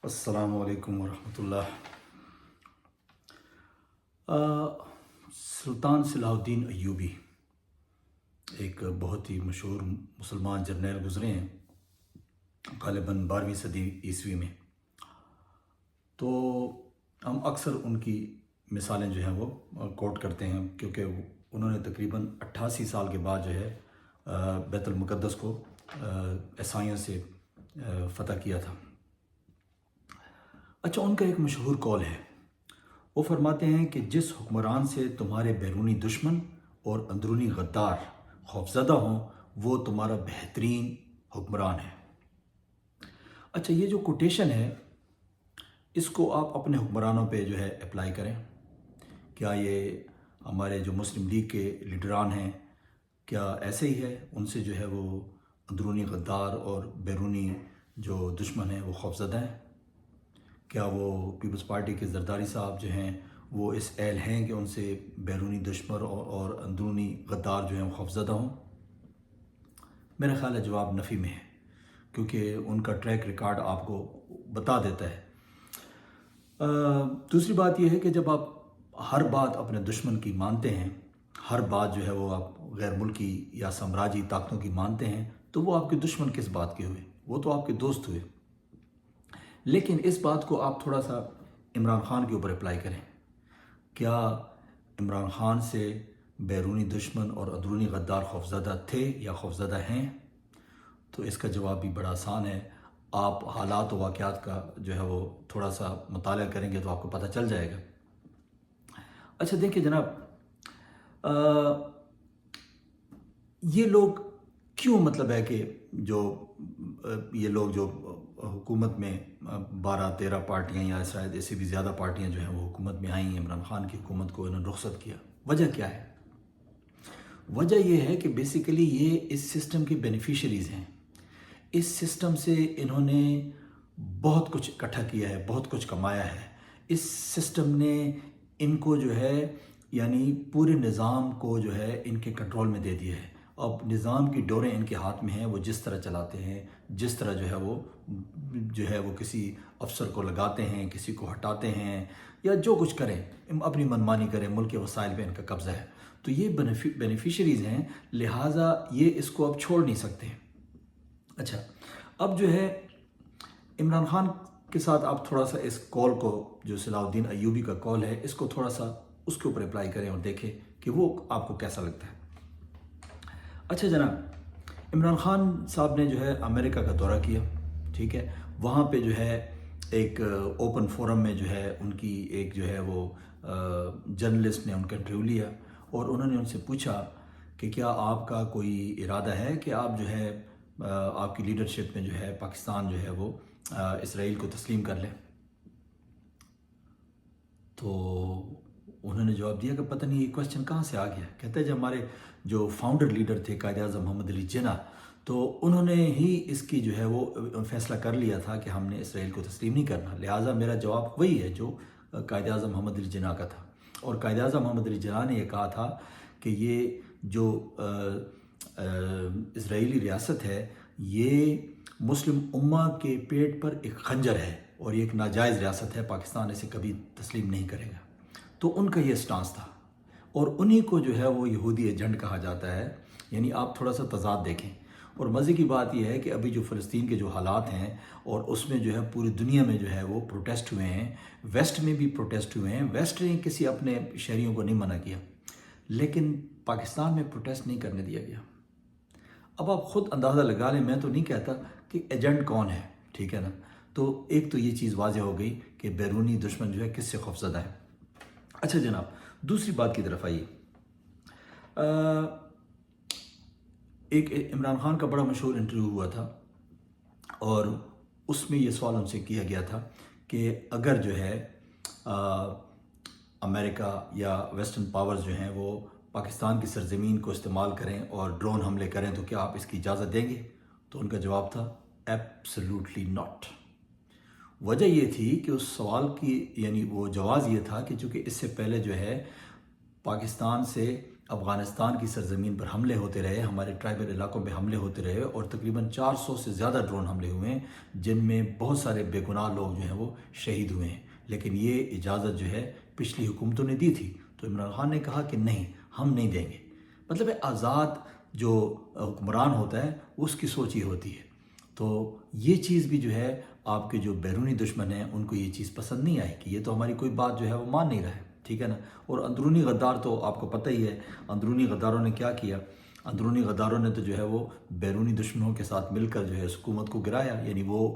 السلام علیکم ورحمۃ اللہ۔ سلطان صلاح الدین ایوبی ایک بہت ہی مشہور مسلمان جرنیل گزرے ہیں، غالباً 12ویں صدی عیسوی میں۔ تو ہم اکثر ان کی مثالیں جو ہیں وہ کوٹ کرتے ہیں، کیونکہ انہوں نے تقریباً 88 سال کے بعد جو ہے بیت المقدس کو عیسائیوں سے فتح کیا تھا۔ اچھا، ان کا ایک مشہور قول ہے، وہ فرماتے ہیں کہ جس حکمران سے تمہارے بیرونی دشمن اور اندرونی غدار خوفزدہ ہوں وہ تمہارا بہترین حکمران ہے۔ اچھا، یہ جو کوٹیشن ہے اس کو آپ اپنے حکمرانوں پہ جو ہے اپلائی کریں۔ کیا یہ ہمارے جو مسلم لیگ کے لیڈران ہیں کیا ایسے ہی ہے؟ ان سے جو ہے وہ اندرونی غدار اور بیرونی جو دشمن ہیں وہ خوفزدہ ہیں؟ کیا وہ پیپلز پارٹی کے زرداری صاحب جو ہیں وہ اس اہل ہیں کہ ان سے بیرونی دشمن اور اندرونی غدار جو ہیں وہ خوفزدہ ہوں؟ میرا خیال ہے جواب نفی میں ہے، کیونکہ ان کا ٹریک ریکارڈ آپ کو بتا دیتا ہے۔ دوسری بات یہ ہے کہ جب آپ ہر بات اپنے دشمن کی مانتے ہیں، ہر بات جو ہے وہ آپ غیر ملکی یا سامراجی طاقتوں کی مانتے ہیں، تو وہ آپ کے دشمن کس بات کے ہوئے؟ وہ تو آپ کے دوست ہوئے۔ لیکن اس بات کو آپ تھوڑا سا عمران خان کے اوپر اپلائی کریں۔ کیا عمران خان سے بیرونی دشمن اور اندرونی غدار خوفزدہ تھے یا خوفزدہ ہیں؟ تو اس کا جواب بھی بڑا آسان ہے۔ آپ حالات و واقعات کا جو ہے وہ تھوڑا سا مطالعہ کریں گے تو آپ کو پتہ چل جائے گا۔ اچھا دیکھیں جناب، یہ لوگ کیوں مطلب ہے کہ یہ لوگ جو حکومت میں 12-13 پارٹیاں یا شاید اس سے بھی زیادہ پارٹیاں جو ہیں وہ حکومت میں آئیں، عمران خان کی حکومت کو انہوں نے رخصت کیا، وجہ کیا ہے؟ وجہ یہ ہے کہ بیسیکلی یہ اس سسٹم کے بینیفیشریز ہیں۔ اس سسٹم سے انہوں نے بہت کچھ اکٹھا کیا ہے، بہت کچھ کمایا ہے۔ اس سسٹم نے ان کو جو ہے یعنی پورے نظام کو جو ہے ان کے کنٹرول میں دے دیا ہے۔ اب نظام کی ڈوریں ان کے ہاتھ میں ہیں، وہ جس طرح چلاتے ہیں، جس طرح جو ہے وہ کسی افسر کو لگاتے ہیں، کسی کو ہٹاتے ہیں، یا جو کچھ کریں اپنی منمانی کریں، ملک کے وسائل پہ ان کا قبضہ ہے۔ تو یہ بینیفیشریز ہیں، لہٰذا یہ اس کو اب چھوڑ نہیں سکتے۔ اچھا، اب جو ہے عمران خان کے ساتھ آپ تھوڑا سا اس کال کو، جو صلاح الدین ایوبی کا کال ہے، اس کو تھوڑا سا اس کے اوپر اپلائی کریں اور دیکھیں کہ وہ آپ کو کیسا لگتا ہے۔ اچھا جناب، عمران خان صاحب نے جو ہے امریکہ کا دورہ کیا، ٹھیک ہے، وہاں پہ جو ہے ایک اوپن فورم میں جو ہے ان کی ایک جو ہے وہ جرنلسٹ نے ان کا انٹرویو لیا، اور انہوں نے ان سے پوچھا کہ کیا آپ کا کوئی ارادہ ہے کہ آپ جو ہے آپ کی لیڈرشپ میں جو ہے پاکستان جو ہے وہ اسرائیل کو تسلیم کر لیں؟ تو انہوں نے جواب دیا کہ پتہ نہیں یہ کوسچن کہاں سے آ گیا۔ کہتے ہیں جب ہمارے جو فاؤنڈر لیڈر تھے قائد اعظم محمد علی جناح، تو انہوں نے ہی اس کی جو ہے وہ فیصلہ کر لیا تھا کہ ہم نے اسرائیل کو تسلیم نہیں کرنا، لہٰذا میرا جواب وہی ہے جو قائد اعظم محمد علی جناح کا تھا۔ اور قائد اعظم محمد علی جناح نے یہ کہا تھا کہ یہ جو اسرائیلی ریاست ہے یہ مسلم امہ کے پیٹ پر ایک خنجر ہے، اور یہ ایک ناجائز ریاست ہے، پاکستان اسے کبھی تسلیم نہیں کرے گا۔ تو ان کا یہ سٹانس تھا، اور انہی کو جو ہے وہ یہودی ایجنٹ کہا جاتا ہے۔ یعنی آپ تھوڑا سا تضاد دیکھیں۔ اور مزے کی بات یہ ہے کہ ابھی جو فلسطین کے جو حالات ہیں، اور اس میں جو ہے پوری دنیا میں جو ہے وہ پروٹیسٹ ہوئے ہیں، ویسٹ میں بھی پروٹیسٹ ہوئے ہیں، ویسٹ نے کسی اپنے شہریوں کو نہیں منع کیا، لیکن پاکستان میں پروٹیسٹ نہیں کرنے دیا گیا۔ اب آپ خود اندازہ لگا لیں، میں تو نہیں کہتا کہ ایجنٹ کون ہے، ٹھیک ہے نا۔ تو ایک تو یہ چیز واضح ہو گئی کہ بیرونی دشمن جو ہے کس سے خوفزدہ ہے۔ اچھا جناب، دوسری بات کی طرف آئیے۔ ایک عمران خان کا بڑا مشہور انٹرویو ہوا تھا، اور اس میں یہ سوال ان سے کیا گیا تھا کہ اگر جو ہے امریکہ یا ویسٹرن پاورز جو ہیں وہ پاکستان کی سرزمین کو استعمال کریں اور ڈرون حملے کریں تو کیا آپ اس کی اجازت دیں گے؟ تو ان کا جواب تھا ایبسلیوٹلی ناٹ۔ وجہ یہ تھی کہ اس سوال کی یعنی وہ جواز یہ تھا کہ چونکہ اس سے پہلے جو ہے پاکستان سے افغانستان کی سرزمین پر حملے ہوتے رہے، ہمارے ٹرائبل علاقوں میں حملے ہوتے رہے اور تقریباً 400 سے زیادہ ڈرون حملے ہوئے ہیں، جن میں بہت سارے بے گناہ لوگ جو ہیں وہ شہید ہوئے ہیں، لیکن یہ اجازت جو ہے پچھلی حکومتوں نے دی تھی، تو عمران خان نے کہا کہ نہیں، ہم نہیں دیں گے۔ مطلب ہے آزاد جو حکمران ہوتا ہے اس کی سوچ یہ ہوتی ہے۔ تو یہ چیز بھی جو ہے آپ کے جو بیرونی دشمن ہیں ان کو یہ چیز پسند نہیں آئے کہ یہ تو ہماری کوئی بات جو ہے وہ مان نہیں رہا ہے، ٹھیک ہے نا۔ اور اندرونی غدار تو آپ کو پتہ ہی ہے، اندرونی غداروں نے کیا کیا، اندرونی غداروں نے تو جو ہے وہ بیرونی دشمنوں کے ساتھ مل کر جو ہے اس حکومت کو گرایا، یعنی وہ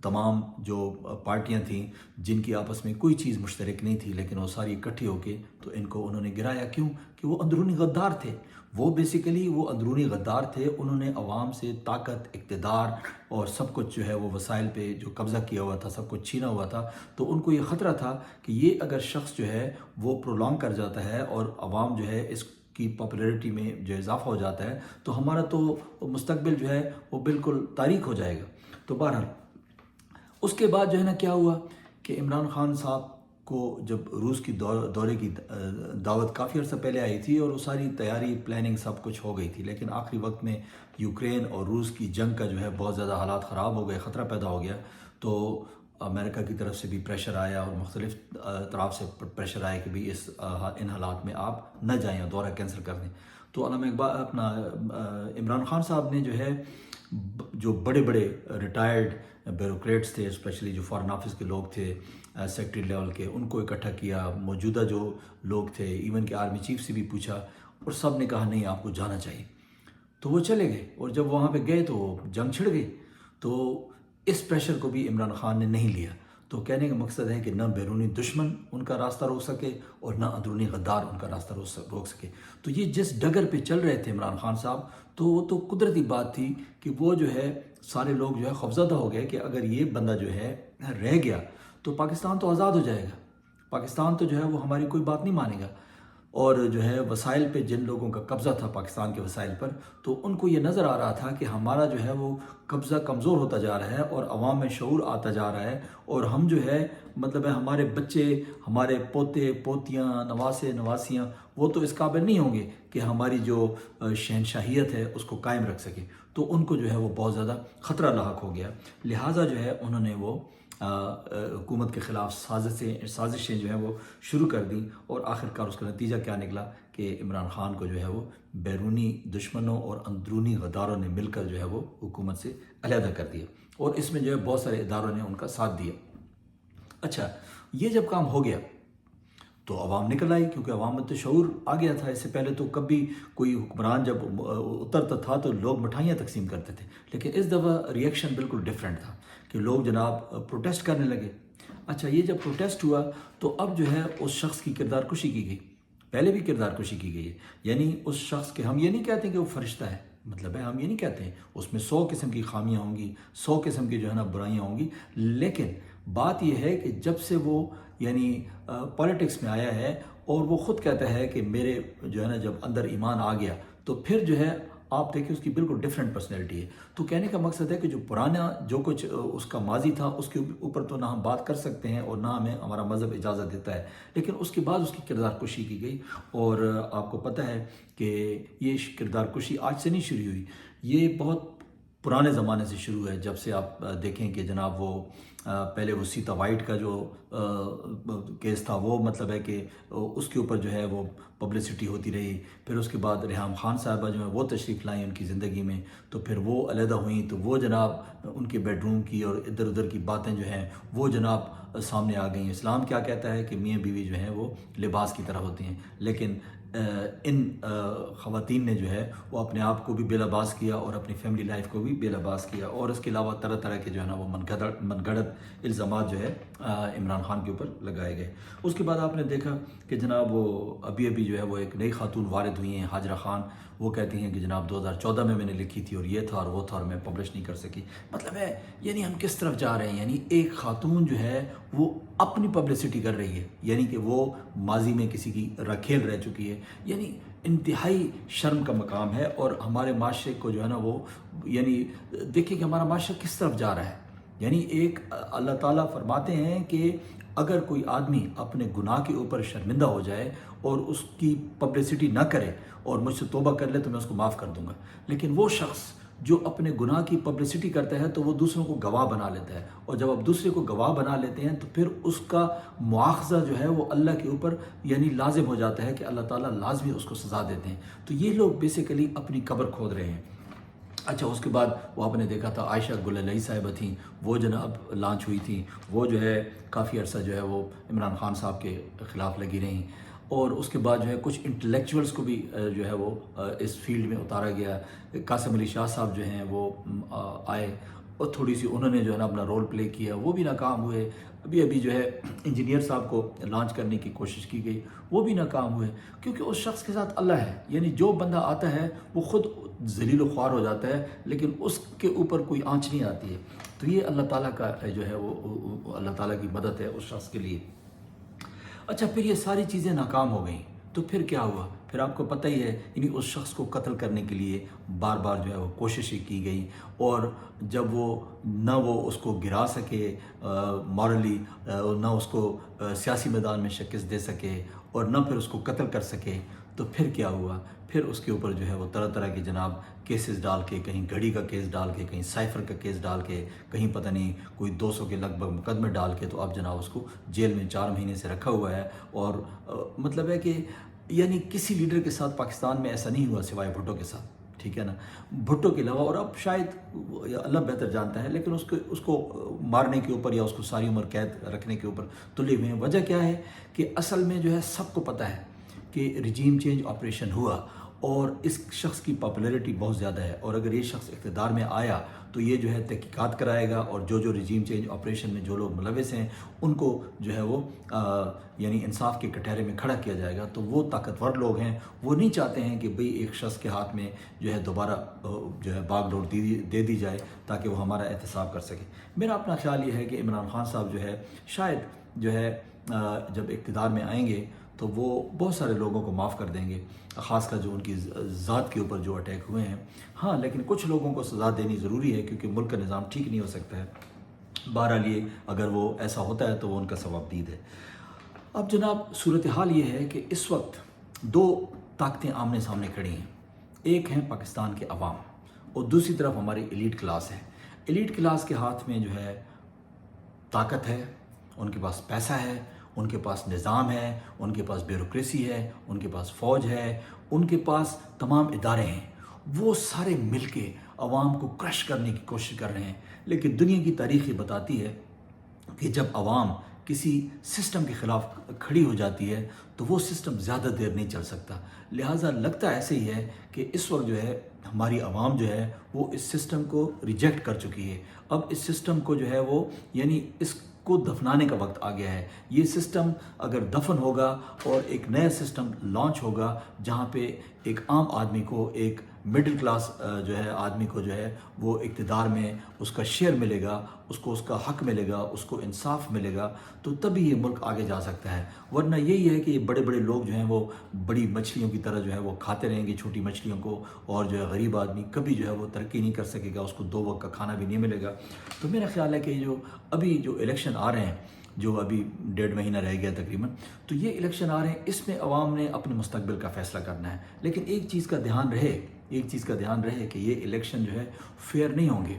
تمام جو پارٹیاں تھیں جن کی آپس میں کوئی چیز مشترک نہیں تھی لیکن وہ ساری اکٹھی ہو کے تو ان کو انہوں نے گرایا۔ کیوں؟ کہ وہ اندرونی غدار تھے، وہ بیسیکلی وہ اندرونی غدار تھے، انہوں نے عوام سے طاقت، اقتدار اور سب کچھ جو ہے وہ وسائل پہ جو قبضہ کیا ہوا تھا، سب کچھ چھینا ہوا تھا، تو ان کو یہ خطرہ تھا کہ یہ اگر شخص جو ہے وہ پرولونگ کر جاتا ہے اور عوام جو ہے اس کی پاپولیرٹی میں جو اضافہ ہو جاتا ہے تو ہمارا تو مستقبل جو ہے وہ بالکل تاریک ہو جائے گا۔ تو بہرحال اس کے بعد جو ہے نا کیا ہوا کہ عمران خان صاحب کو جب روس کی دورے کی دعوت کافی عرصہ پہلے آئی تھی اور وہ ساری تیاری پلاننگ سب کچھ ہو گئی تھی، لیکن آخری وقت میں یوکرین اور روس کی جنگ کا جو ہے بہت زیادہ حالات خراب ہو گئے، خطرہ پیدا ہو گیا، تو امریکہ کی طرف سے بھی پریشر آیا اور مختلف طرف سے پریشر آیا کہ بھئی ان حالات میں آپ نہ جائیں اور دورہ کینسل کر دیں۔ تو علامہ اقبال اپنا عمران خان صاحب نے جو ہے جو بڑے بڑے ریٹائرڈ بیوروکریٹس تھے، اسپیشلی جو فارن آفس کے لوگ تھے سیکٹری لیول کے، ان کو اکٹھا کیا، موجودہ جو لوگ تھے ایون کہ آرمی چیف سے بھی پوچھا اور سب نے کہا نہیں آپ کو جانا چاہیے۔ تو وہ چلے گئے اور جب وہاں پہ گئے تو جنگ چھڑ گئی۔ تو اس پریشر کو بھی عمران خان نے نہیں لیا۔ تو کہنے کا مقصد ہے کہ نہ بیرونی دشمن ان کا راستہ روک سکے اور نہ اندرونی غدار ان کا راستہ روک سکے۔ تو یہ جس ڈگر پہ چل رہے تھے عمران خان صاحب، تو وہ تو قدرتی بات تھی کہ وہ جو ہے سارے لوگ جو ہے خوفزدہ ہو گئے کہ اگر یہ بندہ جو ہے رہ گیا تو پاکستان تو آزاد ہو جائے گا، پاکستان تو جو ہے وہ ہماری کوئی بات نہیں مانے گا، اور جو ہے وسائل پہ جن لوگوں کا قبضہ تھا پاکستان کے وسائل پر، تو ان کو یہ نظر آ رہا تھا کہ ہمارا جو ہے وہ قبضہ کمزور ہوتا جا رہا ہے اور عوام میں شعور آتا جا رہا ہے، اور ہم جو ہے مطلب ہے ہمارے بچے، ہمارے پوتے پوتیاں، نواسے نواسیاں، وہ تو اس قابل نہیں ہوں گے کہ ہماری جو شہنشاہیت ہے اس کو قائم رکھ سکیں۔ تو ان کو جو ہے وہ بہت زیادہ خطرہ لاحق ہو گیا، لہٰذا جو ہے انہوں نے وہ حکومت کے خلاف سازشیں جو ہیں وہ شروع کر دیں، اور آخرکار اس کا نتیجہ کیا نکلا کہ عمران خان کو جو ہے وہ بیرونی دشمنوں اور اندرونی غداروں نے مل کر جو ہے وہ حکومت سے علیحدہ کر دیا، اور اس میں جو ہے بہت سارے اداروں نے ان کا ساتھ دیا۔ اچھا، یہ جب کام ہو گیا تو عوام نکل آئی، کیونکہ عوام میں تو شعور آ گیا تھا۔ اس سے پہلے تو کبھی کوئی حکمران جب اترتا تھا تو لوگ مٹھائیاں تقسیم کرتے تھے، لیکن اس دفعہ ری ایکشن بالکل ڈیفرنٹ تھا کہ لوگ جناب پروٹیسٹ کرنے لگے۔ اچھا، یہ جب پروٹیسٹ ہوا تو اب جو ہے اس شخص کی کردار کشی کی گئی، پہلے بھی کردار کشی کی گئی ہے، یعنی اس شخص کے، ہم یہ نہیں کہتے کہ وہ فرشتہ ہے، مطلب ہے ہم یہ نہیں کہتے ہیں، اس میں 100 قسم کی خامیاں ہوں گی، 100 قسم کی جو ہے نا برائیاں ہوں گی، لیکن بات یہ ہے کہ جب سے وہ یعنی پالیٹکس میں آیا ہے اور وہ خود کہتا ہے کہ میرے جو ہے نا جب اندر ایمان آ گیا، تو پھر جو ہے آپ دیکھیں اس کی بالکل ڈیفرنٹ پرسنالٹی ہے۔ تو کہنے کا مقصد ہے کہ جو پرانا جو کچھ اس کا ماضی تھا اس کے اوپر تو نہ ہم بات کر سکتے ہیں اور نہ ہمیں ہمارا مذہب اجازت دیتا ہے، لیکن اس کے بعد اس کی کردار کشی کی گئی، اور آپ کو پتہ ہے کہ یہ کردار کشی آج سے نہیں شروع ہوئی، یہ بہت پرانے زمانے سے شروع ہے۔ جب سے آپ دیکھیں کہ جناب وہ پہلے وہ سیتا وائٹ کا جو کیس تھا، وہ مطلب ہے کہ اس کے اوپر جو ہے وہ پبلسٹی ہوتی رہی، پھر اس کے بعد ریحام خان صاحبہ جو ہے وہ تشریف لائیں ان کی زندگی میں، تو پھر وہ علیحدہ ہوئیں، تو وہ جناب ان کے بیڈ روم کی اور ادھر ادھر کی باتیں جو ہیں وہ جناب سامنے آ گئیں۔ اسلام کیا کہتا ہے کہ میاں بیوی جو ہیں وہ لباس کی طرح ہوتے ہیں، لیکن ان خواتین نے جو ہے وہ اپنے آپ کو بھی بے لباس کیا اور اپنی فیملی لائف کو بھی بے لباس کیا، اور اس کے علاوہ طرح طرح کے جو ہے نا وہ من گھڑت الزامات جو ہے عمران خان کے اوپر لگائے گئے۔ اس کے بعد آپ نے دیکھا کہ جناب وہ ابھی جو ہے وہ ایک نئی خاتون وارد ہوئی ہیں، ہاجرہ خان، وہ کہتی ہیں کہ جناب 2014 میں نے لکھی تھی اور یہ تھا اور وہ تھا اور میں پبلش نہیں کر سکی۔ مطلب ہے یعنی ہم کس طرف جا رہے ہیں، یعنی ایک خاتون جو ہے وہ اپنی پبلسٹی کر رہی ہے، یعنی کہ وہ ماضی میں کسی کی رکھیل رہ چکی ہے، یعنی انتہائی شرم کا مقام ہے۔ اور ہمارے معاشرے کو جو ہے نا وہ یعنی دیکھیں کہ ہمارا معاشرہ کس طرف جا رہا ہے، یعنی ایک اللہ تعالیٰ فرماتے ہیں کہ اگر کوئی آدمی اپنے گناہ کے اوپر شرمندہ ہو جائے اور اس کی پبلسٹی نہ کرے اور مجھ سے توبہ کر لے تو میں اس کو معاف کر دوں گا، لیکن وہ شخص جو اپنے گناہ کی پبلسٹی کرتا ہے تو وہ دوسروں کو گواہ بنا لیتا ہے، اور جب آپ دوسرے کو گواہ بنا لیتے ہیں تو پھر اس کا مواخذہ جو ہے وہ اللہ کے اوپر یعنی لازم ہو جاتا ہے کہ اللہ تعالیٰ لازمی اس کو سزا دیتے ہیں۔ تو یہ لوگ بیسیکلی اپنی قبر کھود رہے ہیں۔ اچھا، اس کے بعد وہ آپ نے دیکھا تھا عائشہ گلالئی صاحبہ تھیں، وہ جناب لانچ ہوئی تھیں، وہ جو ہے کافی عرصہ جو ہے وہ عمران خان صاحب کے خلاف لگی رہیں، اور اس کے بعد جو ہے کچھ انٹلیکچوئلس کو بھی جو ہے وہ اس فیلڈ میں اتارا گیا۔ قاسم علی شاہ صاحب جو ہیں وہ آئے اور تھوڑی سی انہوں نے جو ہے نا اپنا رول پلے کیا، وہ بھی ناکام ہوئے۔ ابھی جو ہے انجینئر صاحب کو لانچ کرنے کی کوشش کی گئی، وہ بھی ناکام ہوئے، کیونکہ اس شخص کے ساتھ اللہ ہے، یعنی جو بندہ آتا ہے وہ خود ذلیل و خوار ہو جاتا ہے لیکن اس کے اوپر کوئی آنچ نہیں آتی ہے۔ تو یہ اللہ تعالیٰ کا جو ہے وہ اللہ تعالیٰ کی مدد ہے اس شخص کے لیے۔ اچھا، پھر یہ ساری چیزیں ناکام ہو گئیں تو پھر کیا ہوا؟ پھر آپ کو پتہ ہی ہے، یعنی اس شخص کو قتل کرنے کے لیے بار بار جو ہے وہ کوششیں کی گئی، اور جب وہ نہ وہ اس کو گرا سکے مورلی، نہ اس کو سیاسی میدان میں شکست دے سکے، اور نہ پھر اس کو قتل کر سکے، تو پھر کیا ہوا؟ پھر اس کے اوپر جو ہے وہ طرح طرح کے جناب کیسز ڈال کے، کہیں گھڑی کا کیس ڈال کے، کہیں سائفر کا کیس ڈال کے، کہیں پتہ نہیں کوئی 200 کے لگ بھگ مقدمے ڈال کے، تو اب جناب اس کو جیل میں 4 مہینے سے رکھا ہوا ہے۔ اور مطلب ہے کہ یعنی کسی لیڈر کے ساتھ پاکستان میں ایسا نہیں ہوا سوائے بھٹو کے ساتھ، ٹھیک ہے نا، بھٹو کے علاوہ، اور اب شاید اللہ بہتر جانتا ہے، لیکن اس کو مارنے کے اوپر یا اس کو ساری عمر قید رکھنے کے اوپر تلے ہوئے ہیں۔ وجہ کیا ہے کہ اصل میں جو ہے سب کو پتہ ہے کہ رجیم چینج آپریشن ہوا اور اس شخص کی پاپولیرٹی بہت زیادہ ہے، اور اگر یہ شخص اقتدار میں آیا تو یہ جو ہے تحقیقات کرائے گا، اور جو رجیم چینج آپریشن میں جو لوگ ملوث ہیں ان کو جو ہے وہ یعنی انصاف کے کٹہرے میں کھڑا کیا جائے گا۔ تو وہ طاقتور لوگ ہیں، وہ نہیں چاہتے ہیں کہ بھئی ایک شخص کے ہاتھ میں جو ہے دوبارہ جو ہے باغ ڈور دے دی جائے تاکہ وہ ہمارا احتساب کر سکے۔ میرا اپنا خیال یہ ہے کہ عمران خان صاحب جو ہے شاید جو ہے جب اقتدار میں آئیں گے تو وہ بہت سارے لوگوں کو معاف کر دیں گے، خاص کر جو ان کی ذات کے اوپر جو اٹیک ہوئے ہیں۔ ہاں، لیکن کچھ لوگوں کو سزا دینی ضروری ہے کیونکہ ملک کا نظام ٹھیک نہیں ہو سکتا ہے۔ بہرحال یہ اگر وہ ایسا ہوتا ہے تو وہ ان کا ثواب دید ہے۔ اب جناب صورتحال یہ ہے کہ اس وقت 2 طاقتیں آمنے سامنے کھڑی ہیں، ایک ہیں پاکستان کے عوام اور دوسری طرف ہماری ایلیٹ کلاس ہے۔ ایلیٹ کلاس کے ہاتھ میں جو ہے طاقت ہے، ان کے پاس پیسہ ہے، ان کے پاس نظام ہے، ان کے پاس بیوروکریسی ہے، ان کے پاس فوج ہے، ان کے پاس تمام ادارے ہیں۔ وہ سارے مل کے عوام کو کرش کرنے کی کوشش کر رہے ہیں، لیکن دنیا کی تاریخ یہ بتاتی ہے کہ جب عوام کسی سسٹم کے خلاف کھڑی ہو جاتی ہے تو وہ سسٹم زیادہ دیر نہیں چل سکتا۔ لہٰذا لگتا ایسے ہی ہے کہ اس وقت جو ہے ہماری عوام جو ہے وہ اس سسٹم کو ریجیکٹ کر چکی ہے۔ اب اس سسٹم کو جو ہے وہ یعنی اس کو دفنانے کا وقت آ گیا ہے۔ یہ سسٹم اگر دفن ہوگا اور ایک نیا سسٹم لانچ ہوگا جہاں پہ ایک عام آدمی کو، ایک مڈل کلاس جو ہے آدمی کو جو ہے وہ اقتدار میں اس کا شیئر ملے گا، اس کو اس کا حق ملے گا، اس کو انصاف ملے گا، تو تبھی یہ ملک آگے جا سکتا ہے۔ ورنہ یہی ہے کہ یہ بڑے بڑے لوگ جو ہیں وہ بڑی مچھلیوں کی طرح جو ہے وہ کھاتے رہیں گے چھوٹی مچھلیوں کو، اور جو ہے غریب آدمی کبھی جو ہے وہ ترقی نہیں کر سکے گا، اس کو 2 وقت کا کھانا بھی نہیں ملے گا۔ تو میرا خیال ہے کہ جو ابھی جو الیکشن آ رہے ہیں، جو ابھی 1.5 مہینہ رہ گیا تقریباً، تو یہ الیکشن آ رہے ہیں، اس میں عوام نے اپنے مستقبل کا فیصلہ کرنا ہے۔ لیکن ایک چیز کا دھیان رہے کہ یہ الیکشن جو ہے فیئر نہیں ہوں گے۔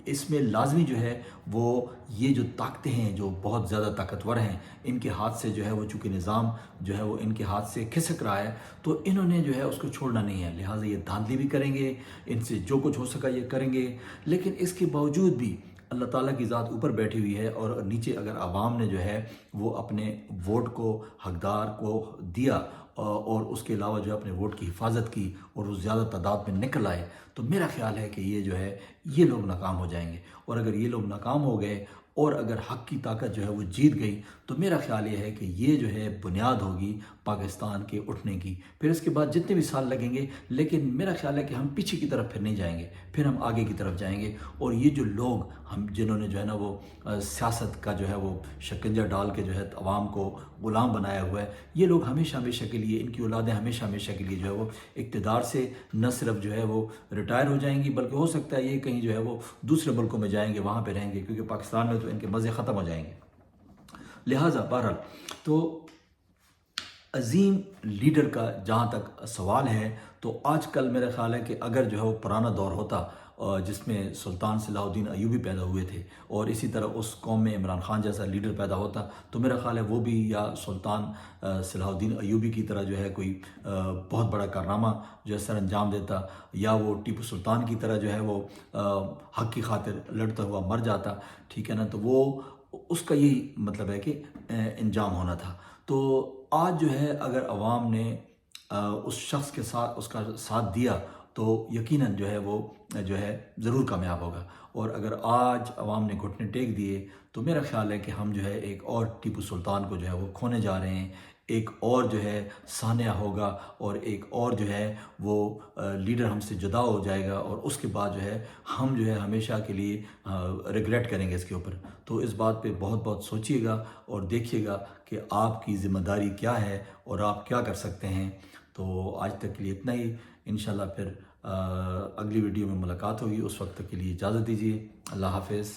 اس میں لازمی جو ہے وہ یہ جو طاقتیں ہیں جو بہت زیادہ طاقتور ہیں، ان کے ہاتھ سے جو ہے وہ چونکہ نظام جو ہے وہ ان کے ہاتھ سے کھسک رہا ہے، تو انہوں نے جو ہے اس کو چھوڑنا نہیں ہے۔ لہٰذا یہ دھاندلی بھی کریں گے، ان سے جو کچھ ہو سکا یہ کریں گے، لیکن اس کے باوجود بھی اللہ تعالیٰ کی ذات اوپر بیٹھی ہوئی ہے، اور نیچے اگر عوام نے جو ہے وہ اپنے ووٹ کو حقدار کو دیا اور اس کے علاوہ جو ہے اپنے ووٹ کی حفاظت کی اور وہ زیادہ تعداد میں نکل آئے، تو میرا خیال ہے کہ یہ جو ہے یہ لوگ ناکام ہو جائیں گے۔ اور اگر یہ لوگ ناکام ہو گئے اور اگر حق کی طاقت جو ہے وہ جیت گئی، تو میرا خیال یہ ہے کہ یہ جو ہے بنیاد ہوگی پاکستان کے اٹھنے کی۔ پھر اس کے بعد جتنے بھی سال لگیں گے، لیکن میرا خیال ہے کہ ہم پیچھے کی طرف پھر نہیں جائیں گے، پھر ہم آگے کی طرف جائیں گے، اور یہ جو لوگ ہم جنہوں نے جو ہے نا وہ سیاست کا جو ہے وہ شکنجہ ڈال کے جو ہے عوام کو غلام بنایا ہوا ہے، یہ لوگ ہمیشہ ہمیشہ کے لیے، ان کی اولادیں ہمیشہ ہمیشہ کے لیے جو ہے وہ اقتدار سے نہ صرف جو ہے وہ ریٹائر ہو جائیں گی، بلکہ ہو سکتا ہے یہ کہیں جو ہے وہ دوسرے ملکوں میں جائیں گے، وہاں پہ رہیں گے، کیونکہ پاکستان میں تو ان کے مزے ختم ہو جائیں گے۔ لہٰذا بہرحال تو عظیم لیڈر کا جہاں تک سوال ہے، تو آج کل میرا خیال ہے کہ اگر جو ہے وہ پرانا دور ہوتا جس میں سلطان صلاح الدین ایوبی پیدا ہوئے تھے، اور اسی طرح اس قوم میں عمران خان جیسا لیڈر پیدا ہوتا، تو میرا خیال ہے وہ بھی یا سلطان صلاح الدین ایوبی کی طرح جو ہے کوئی بہت بڑا کارنامہ جو ہے سر انجام دیتا، یا وہ ٹیپو سلطان کی طرح جو ہے وہ حق کی خاطر لڑتا ہوا مر جاتا، ٹھیک ہے نا۔ تو وہ اس کا یہی مطلب ہے کہ انجام ہونا تھا۔ تو آج جو ہے اگر عوام نے اس شخص کے ساتھ اس کا ساتھ دیا تو یقیناً جو ہے وہ جو ہے ضرور کامیاب ہوگا، اور اگر آج عوام نے گھٹنے ٹیک دیے تو میرا خیال ہے کہ ہم جو ہے ایک اور ٹیپو سلطان کو جو ہے وہ کھونے جا رہے ہیں، ایک اور جو ہے سانحہ ہوگا، اور ایک اور جو ہے وہ لیڈر ہم سے جدا ہو جائے گا، اور اس کے بعد جو ہے ہم جو ہے ہمیشہ کے لیے ریگریٹ کریں گے اس کے اوپر۔ تو اس بات پہ بہت بہت سوچیے گا اور دیکھیے گا کہ آپ کی ذمہ داری کیا ہے اور آپ کیا کر سکتے ہیں۔ تو آج تک کے لیے اتنا ہی، انشاءاللہ پھر اگلی ویڈیو میں ملاقات ہوگی، اس وقت تک کے لیے اجازت دیجیے، اللہ حافظ۔